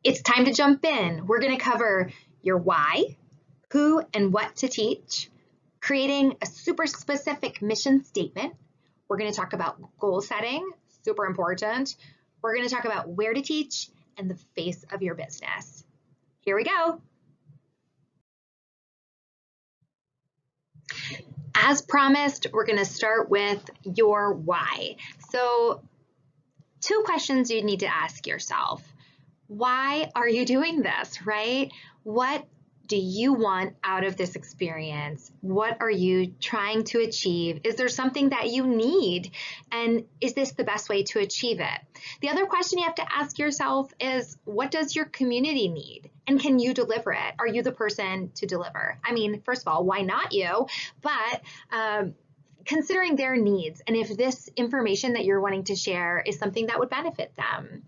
It's time to jump in. We're going to cover your why, who and what to teach, creating a super specific mission statement. We're going to talk about goal setting, super important. We're going to talk about where to teach and the face of your business. Here we go. As promised, we're going to start with your why. So, two questions you need to ask yourself. Why are you doing this, right? What do you want out of this experience? What are you trying to achieve? Is there something that you need? And is this the best way to achieve it? The other question you have to ask yourself is, what does your community need? And can you deliver it? Are you the person to deliver? I mean, first of all, why not you? But considering their needs and if this information that you're wanting to share is something that would benefit them.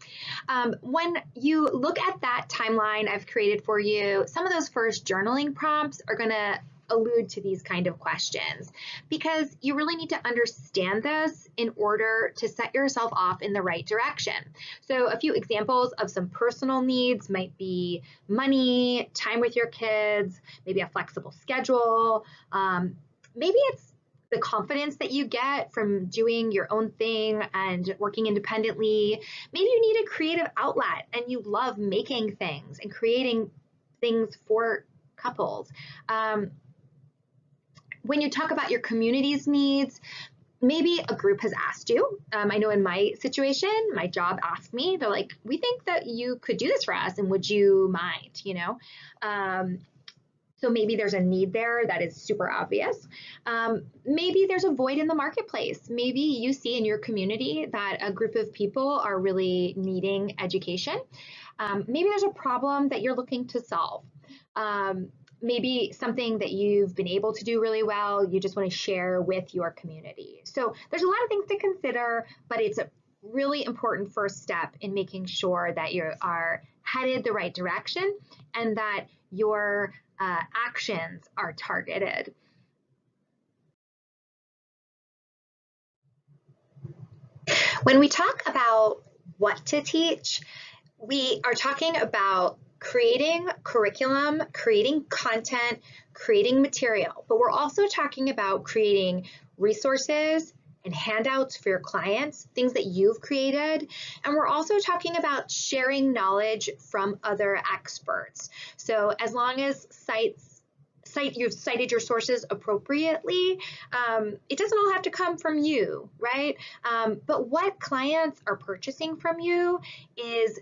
When you look at that timeline I've created for you, some of those first journaling prompts are going to allude to these kind of questions because you really need to understand this in order to set yourself off in the right direction. So a few examples of some personal needs might be money, time with your kids, maybe a flexible schedule, maybe it's the confidence that you get from doing your own thing and working independently. Maybe you need a creative outlet and you love making things and creating things for couples. When you talk about your community's needs, maybe a group has asked you. I know in my situation, my job asked me, they're like, we think that you could do this for us and would you mind, So maybe there's a need there that is super obvious. Maybe there's a void in the marketplace. Maybe you see in your community that a group of people are really needing education. Maybe there's a problem that you're looking to solve. Maybe something that you've been able to do really well, you just want to share with your community. So there's a lot of things to consider, but it's a really important first step in making sure that you are headed the right direction and that your actions are targeted. When we talk about what to teach, we are talking about creating curriculum, creating content, creating material, but we're also talking about creating resources and handouts for your clients, things that you've created. And we're also talking about sharing knowledge from other experts. So as long as you've cited your sources appropriately, it doesn't all have to come from you, right? But what clients are purchasing from you is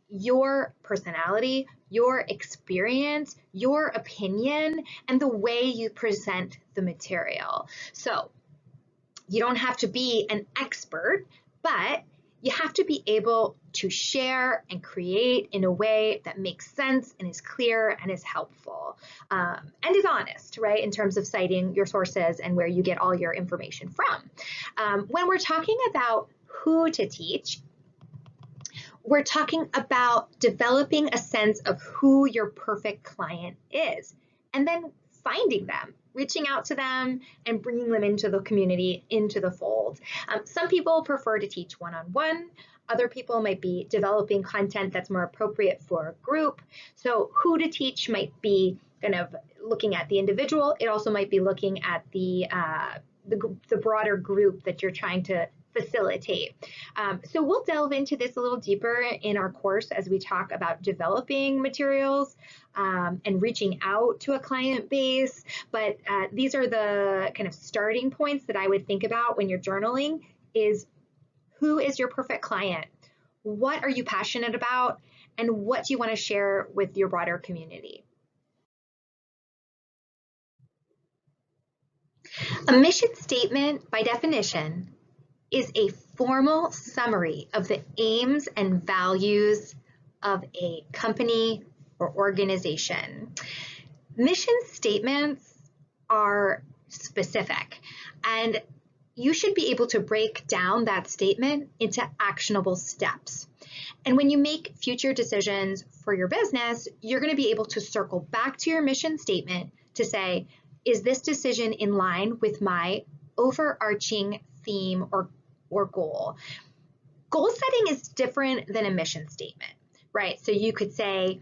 your personality, your experience, your opinion, and the way you present the material. So you don't have to be an expert, but you have to be able to share and create in a way that makes sense and is clear and is helpful and is honest, right, in terms of citing your sources and where you get all your information from. When we're talking about who to teach, we're talking about developing a sense of who your perfect client is and then finding them, reaching out to them and bringing them into the community, into the fold. Some people prefer to teach one-on-one. Other people might be developing content that's more appropriate for a group. So who to teach might be kind of looking at the individual. It also might be looking at the broader group that you're trying to facilitate. So we'll delve into this a little deeper in our course as we talk about developing materials and reaching out to a client base. But these are the kind of starting points that I would think about when you're journaling is who is your perfect client? What are you passionate about? And what do you want to share with your broader community? A mission statement, by definition, is a formal summary of the aims and values of a company or organization. Mission statements are specific, and you should be able to break down that statement into actionable steps. And when you make future decisions for your business, you're going to be able to circle back to your mission statement to say, is this decision in line with my overarching theme or goal? Goal setting is different than a mission statement, right? So you could say,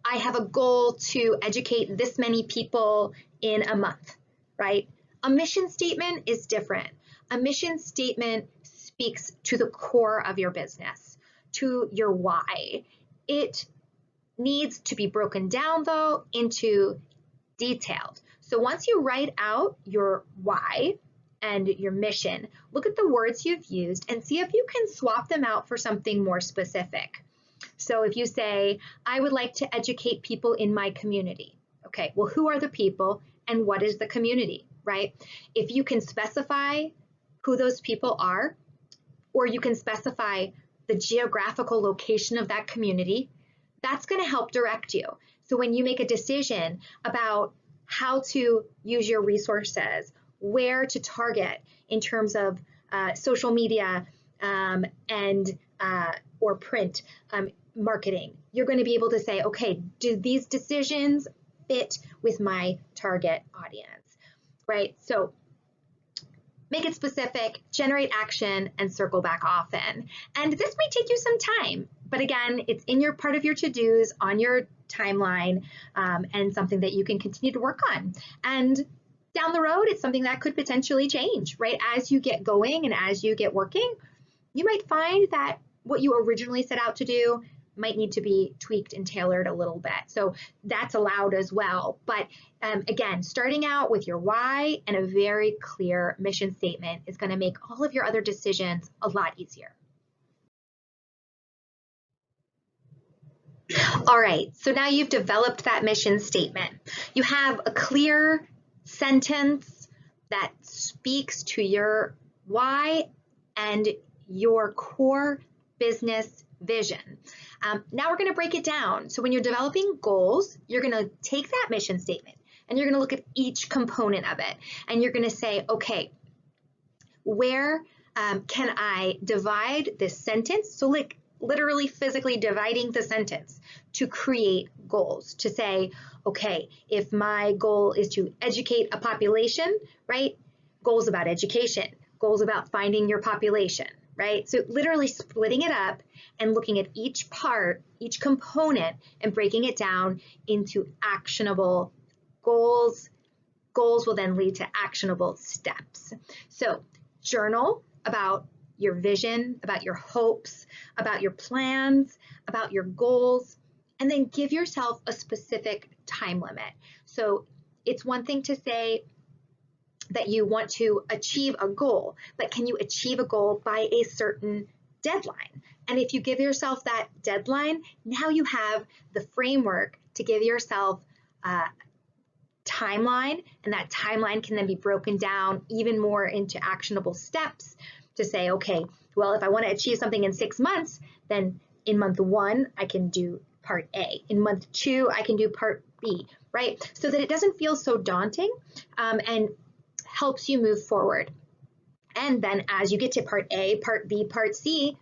I have a goal to educate this many people in a month, right? A mission statement is different. A mission statement speaks to the core of your business, to your why. It needs to be broken down, though, into detailed. So once you write out your why and your mission, look at the words you've used and see if you can swap them out for something more specific. So if you say, I would like to educate people in my community. Okay, well, who are the people and what is the community, right? If you can specify who those people are, or you can specify the geographical location of that community, that's going to help direct you. So when you make a decision about how to use your resources, where to target in terms of social media or print marketing, you're going to be able to say, okay, do these decisions fit with my target audience, right? So make it specific, generate action, and circle back often. And this might take you some time, but again, it's in your part of your to-dos on your timeline, and something that you can continue to work on. And down the road, it's something that could potentially change, right? As you get going and as you get working, you might find that what you originally set out to do might need to be tweaked and tailored a little bit. So that's allowed as well. But again, starting out with your why and a very clear mission statement is going to make all of your other decisions a lot easier. All right, so now you've developed that mission statement. You have a clear sentence that speaks to your why and your core business vision. Now we're going to break it down. So when you're developing goals, you're going to take that mission statement and you're going to look at each component of it. And you're going to say, okay, where can I divide this sentence? So like literally physically dividing the sentence to create goals, to say, okay, if my goal is to educate a population, right? Goals about education, goals about finding your population, right? So literally splitting it up and looking at each part, each component, and breaking it down into actionable goals. Goals will then lead to actionable steps. So journal about your vision, about your hopes, about your plans, about your goals, and then give yourself a specific time limit. So it's one thing to say that you want to achieve a goal, but can you achieve a goal by a certain deadline? And if you give yourself that deadline, now you have the framework to give yourself a timeline, and that timeline can then be broken down even more into actionable steps to say, okay, well, if I want to achieve something in 6 months, then in month 1, I can do part A. In month 2, I can do part B, right? So that it doesn't feel so daunting and helps you move forward. And then as you get to part A, part B, part C,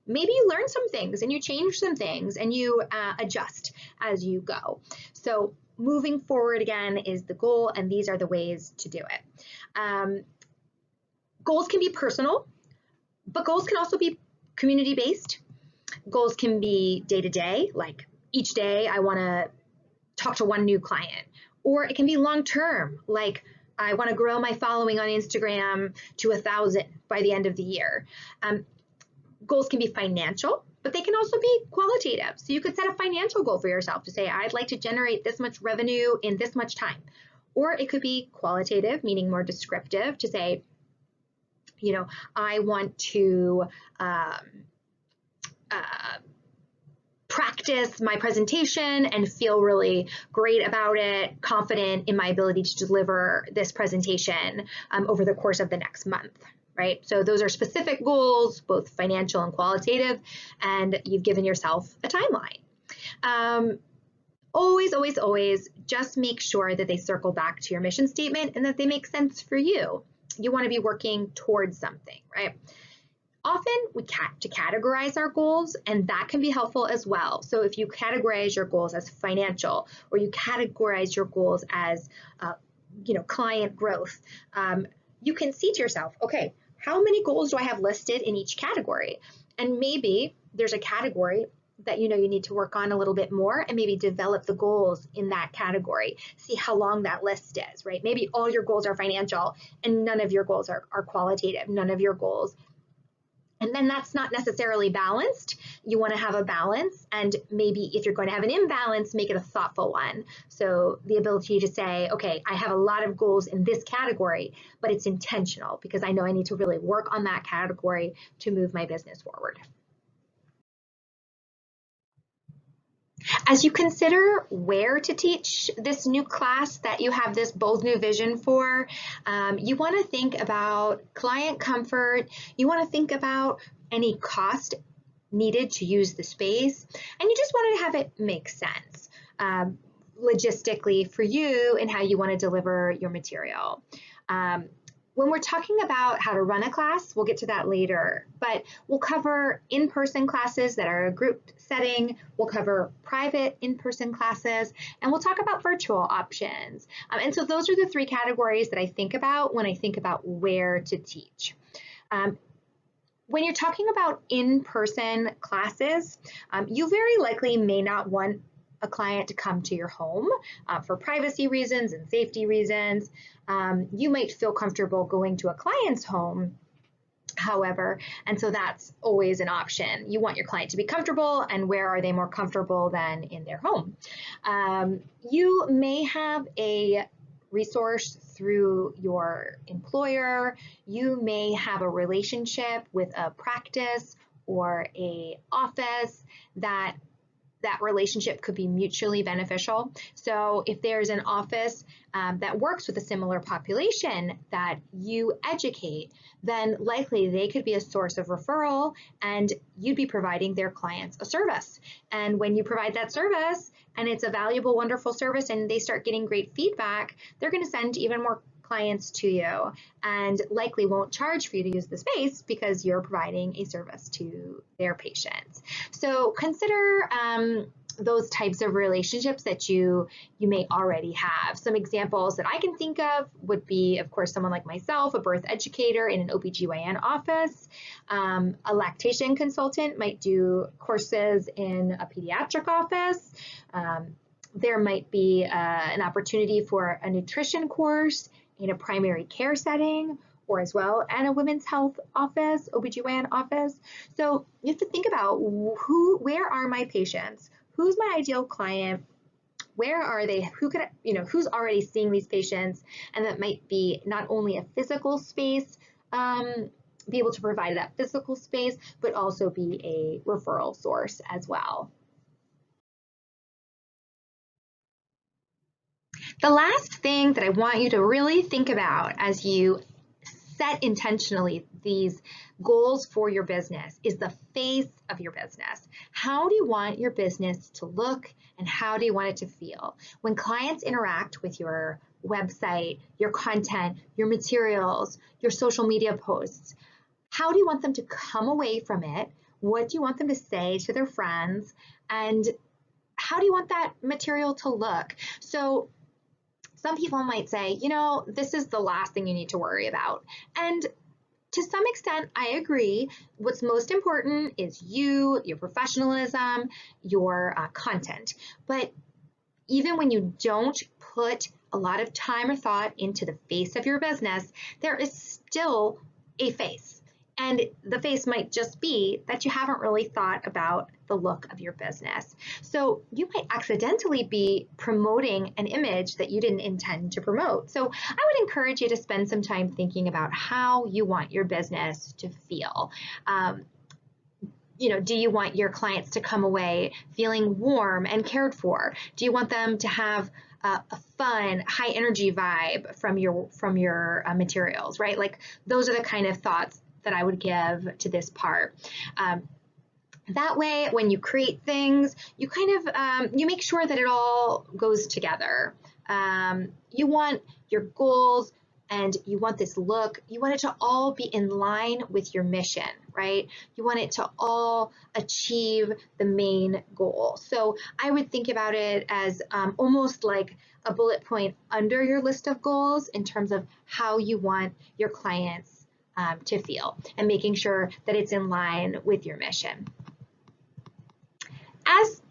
maybe you learn some things and you change some things and you adjust as you go. So moving forward again is the goal, and these are the ways to do it. Goals can be personal, but goals can also be community-based. Goals can be day-to-day, like each day I want to talk to one new client, or it can be long-term, like I want to grow my following on Instagram to 1,000 by the end of the year. Goals can be financial, but they can also be qualitative. So you could set a financial goal for yourself to say, I'd like to generate this much revenue in this much time. Or it could be qualitative, meaning more descriptive, to say, you know, I want to practice my presentation and feel really great about it, confident in my ability to deliver this presentation over the course of the next month, right? So those are specific goals, both financial and qualitative, and you've given yourself a timeline. Always, always, always just make sure that they circle back to your mission statement and that they make sense for you. You want to be working towards something, right? Often we to categorize our goals, and that can be helpful as well. So if you categorize your goals as financial, or you categorize your goals as client growth, you can see to yourself, okay, how many goals do I have listed in each category? And maybe there's a category that you know you need to work on a little bit more, and maybe develop the goals in that category. See how long that list is, right? Maybe all your goals are financial and none of your goals are qualitative, none of your goals. And then that's not necessarily balanced. You want to have a balance, and maybe if you're going to have an imbalance, make it a thoughtful one. So the ability to say, okay, I have a lot of goals in this category, but it's intentional because I know I need to really work on that category to move my business forward. As you consider where to teach this new class that you have this bold new vision for, you want to think about client comfort. You want to think about any cost needed to use the space, and you just want to have it make sense logistically for you and how you want to deliver your material. When we're talking about how to run a class, we'll get to that later, but we'll cover in-person classes that are a group setting, we'll cover private in-person classes, and we'll talk about virtual options. And so those are the three categories that I think about when I think about where to teach. When you're talking about in-person classes, you very likely may not want a client to come to your home for privacy reasons and safety reasons. You might feel comfortable going to a client's home, however, and so that's always an option. You want your client to be comfortable, and where are they more comfortable than in their home? You may have a resource through your employer. You may have a relationship with a practice or a office that relationship could be mutually beneficial. So if there's an office that works with a similar population that you educate, then likely they could be a source of referral, and you'd be providing their clients a service. And when you provide that service and it's a valuable, wonderful service and they start getting great feedback, they're going to send even more clients to you and likely won't charge for you to use the space because you're providing a service to their patients. So consider those types of relationships that you may already have. Some examples that I can think of would be, of course, someone like myself, a birth educator in an OBGYN office. A lactation consultant might do courses in a pediatric office. There might be an opportunity for a nutrition course in a primary care setting, or as well at a women's health office, OBGYN office. So you have to think about where are my patients? Who's my ideal client? Where are they? Who's already seeing these patients? And that might be not only a physical space, be able to provide that physical space, but also be a referral source as well. The last thing that I want you to really think about as you set intentionally these goals for your business is the face of your business. How do you want your business to look, and how do you want it to feel? When clients interact with your website, your content, your materials, your social media posts, how do you want them to come away from it? What do you want them to say to their friends? And how do you want that material to look? So some people might say, this is the last thing you need to worry about. And to some extent, I agree. What's most important is you, your professionalism, your content. But even when you don't put a lot of time or thought into the face of your business, there is still a face. And the face might just be that you haven't really thought about the look of your business. So you might accidentally be promoting an image that you didn't intend to promote. So I would encourage you to spend some time thinking about how you want your business to feel. Do you want your clients to come away feeling warm and cared for? Do you want them to have a fun, high energy vibe from your materials, right? Like those are the kind of thoughts that I would give to this part. That way, when you create things, you you make sure that it all goes together. You want your goals and you want this look, you want it to all be in line with your mission, right? You want it to all achieve the main goal. So I would think about it as almost like a bullet point under your list of goals in terms of how you want your clients to feel, and making sure that it's in line with your mission. as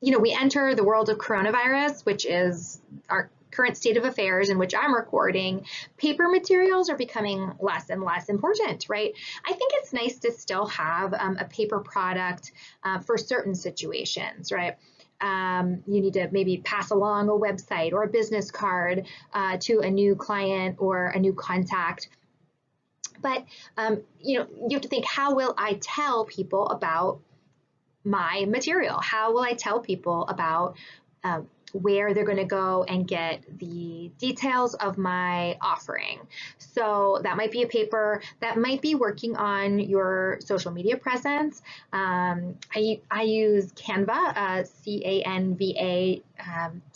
we enter the world of coronavirus, which is our current state of affairs in which I'm recording, paper materials are becoming less and less important, right? I think it's nice to still have a paper product for certain situations, right? You need to maybe pass along a website or a business card to a new client or a new contact. But you have to think, how will I tell people about my material? How will I tell people about where they're going to go and get the details of my offering? So that might be a paper, that might be working on your social media presence. I use Canva, C-A-N-V-A,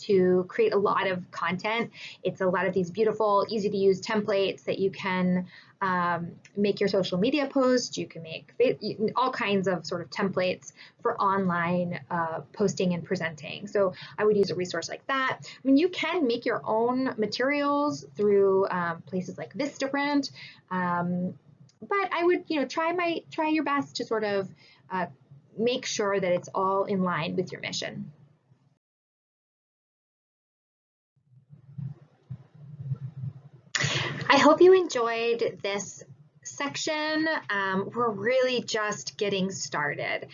to create a lot of content. It's a lot of these beautiful, easy to use templates that you can make your social media posts. You can make all kinds of sort of templates for online posting and presenting. So I would use a resource like that. I mean, you can make your own materials through places like Vistaprint, but I would try your best to sort of make sure that it's all in line with your mission. I hope you enjoyed this section. We're really just getting started.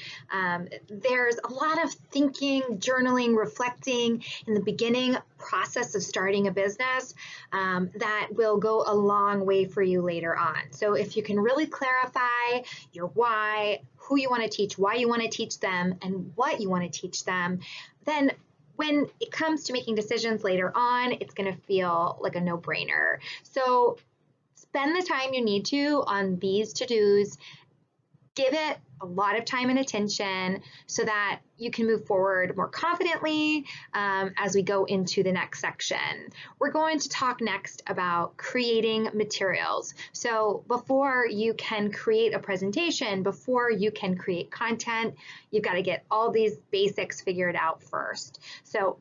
There's a lot of thinking, journaling, reflecting in the beginning process of starting a business that will go a long way for you later on. So if you can really clarify your why, who you want to teach, why you want to teach them, and what you want to teach them, then when it comes to making decisions later on, it's going to feel like a no-brainer. So spend the time you need to on these to-dos. Give it a lot of time and attention so that you can move forward more confidently as we go into the next section. We're going to talk next about creating materials. So before you can create a presentation, before you can create content, you've got to get all these basics figured out first. So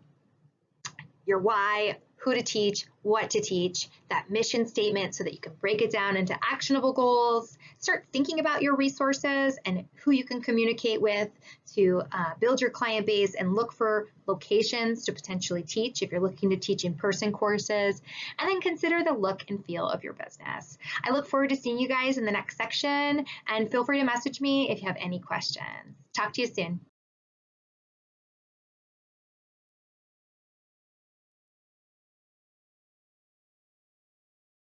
your why, who to teach, what to teach, that mission statement so that you can break it down into actionable goals, start thinking about your resources and who you can communicate with to build your client base and look for locations to potentially teach if you're looking to teach in-person courses, and then consider the look and feel of your business. I look forward to seeing you guys in the next section, and feel free to message me if you have any questions. Talk to you soon.